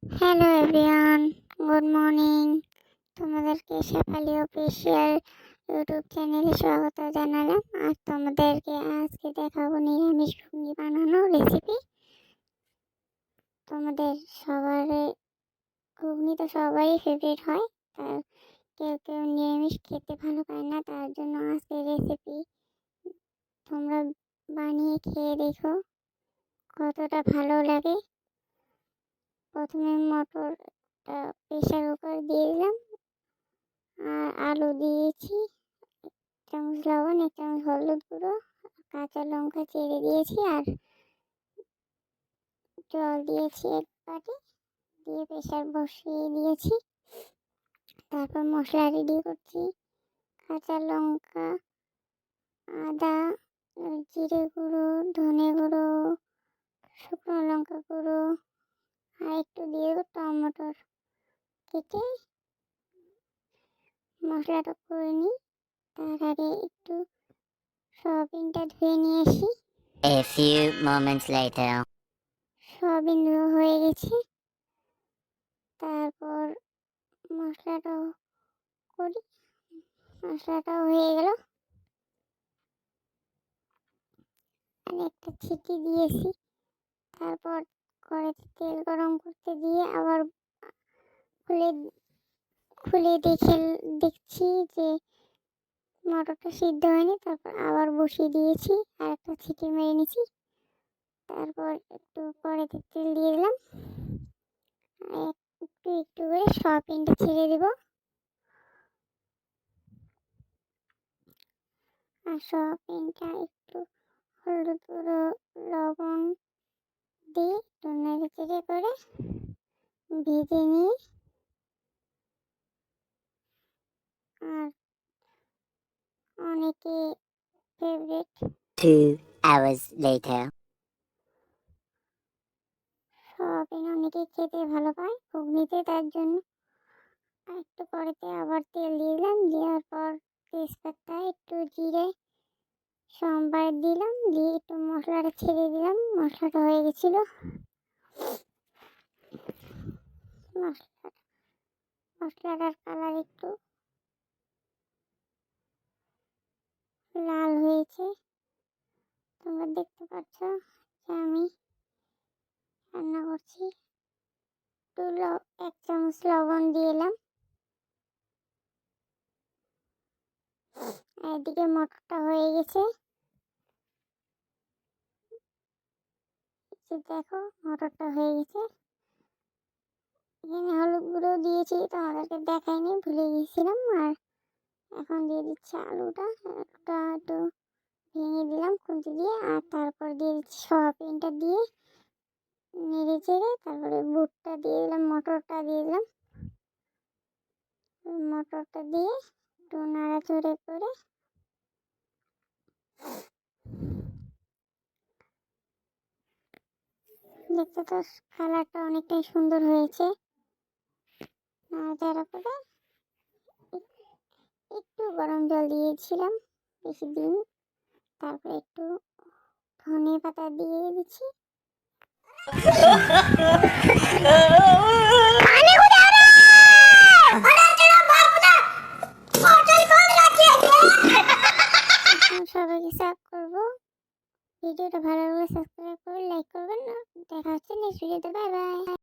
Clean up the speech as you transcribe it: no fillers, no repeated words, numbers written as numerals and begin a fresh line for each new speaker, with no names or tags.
Hello everyone, good morning. তোমাদেরকে Shefali official YouTube চ্যানেলে স্বাগত জানালাম। আর তোমাদেরকে আজকে দেখাবো নিরামিষ ঘুগনি বানানোর রেসিপি। তোমাদের সবার ঘুগনি তো সবারই ফেভারিট হয়, তার কেউ কেউ নিরামিষ খেতে ভালো পায় না, তার জন্য আজকে রেসিপি তোমরা বানিয়ে খেয়ে দেখো কতটা ভালো লাগে। প্রথমে মটর প্রেশার কুকার দিয়ে দিলাম, আর আলু দিয়েছি, এক চামচ লবণ, এক চামচ হলুদ গুঁড়ো, কাঁচা লঙ্কা চিড়ে দিয়েছি, আর জল দিয়েছি এক বাটি, দিয়ে প্রেশার বসিয়ে দিয়েছি। তারপর মশলা রেডি করছি। কাঁচা লঙ্কা, আদা, জিরে গুঁড়ো, ধনে গুঁড়ো, শুকনো লঙ্কা গুঁড়ো, আর একটু দিয়ে দেবো টমেটোর কেটে। মশলাটা করে নিই, তার আগে একটু সয়াবিনটা ধুয়ে নিয়ে আসি।
A few moments later.
Soybean ধোয়া হয়ে গেছে। তারপর মশলাটাও করি, মশলাটাও হয়ে গেল। আর একটা ছিটি দিয়েছি। তারপর কড়াইতে তেল গরম করতে দিয়ে আবার খুলে খুলে দেখছি যে মটরটা সিদ্ধ হয়নি। তারপর আবার বসিয়ে দিয়েছি, আর একটা ছিটি মেরে নিয়েছি। তারপর একটু কড়াইতে তেল দিয়ে দিলাম, আর একটু একটু করে সয়াবিনটা ছেড়ে দেব। আর সয়াবিনটা একটু হলুদ গুঁড়ো, লবণ দিয়ে একটু নেড়ে চেড়ে করে ভেজে নিই। আর অনেকে ফেভারিট
2 hours later.
সয়াবিন অনেকেই খেতে ভালো পায় ঘুগনিতে, তার জন্য একটু কড়াইতে আবার তেল দিয়ে দিলাম। দেওয়ার পর তেজপাতা, একটু জিরে, সম্বার দিলাম, দিয়ে একটু মশলাটা ছেড়ে দিলাম। মশলাটা হয়ে গেছিল। মশলাটার কালার একটু লাল হয়েছে, তোমরা দেখতে পাচ্ছ যে আমি রান্না করছি। একটু এক চামচ লবণ দিয়ে এলাম। এদিকে মটরটা হয়ে গেছে, দেখো মটরটা হয়ে গেছে। এখানে হলুদ গুঁড়ো দিয়েছি, তোমাদেরকে দেখাইনি, ভুলে গিয়েছিলাম। আর এখন দিয়ে দিচ্ছি আলুটা একটু ভেঙে দিলাম খুন্তি দিয়ে। আর তারপর দিয়ে দিচ্ছি সয়াবিনটা দিয়ে নেড়ে চেড়ে, তারপরে বুটটা দিয়ে দিলাম, মটরটা দিয়ে দিলাম। মটরটা দিয়ে একটু নাড়াচড়ে করে দেখতে তো কালারটা অনেকটাই সুন্দর হয়েছে। নাড়াচাড়া করে একটু গরম জল দিয়েছিলাম বেশি দিন। তারপরে একটু ধনে পাতা দিয়ে দিচ্ছি। সবাইকে সার্ভ করবো। ভিডিওটা ভালো লাগলে সাবস্ক্রাইব করে লাইক করবেন না। দেখা হচ্ছে নেক্সট ভিডিওতে। Bye bye.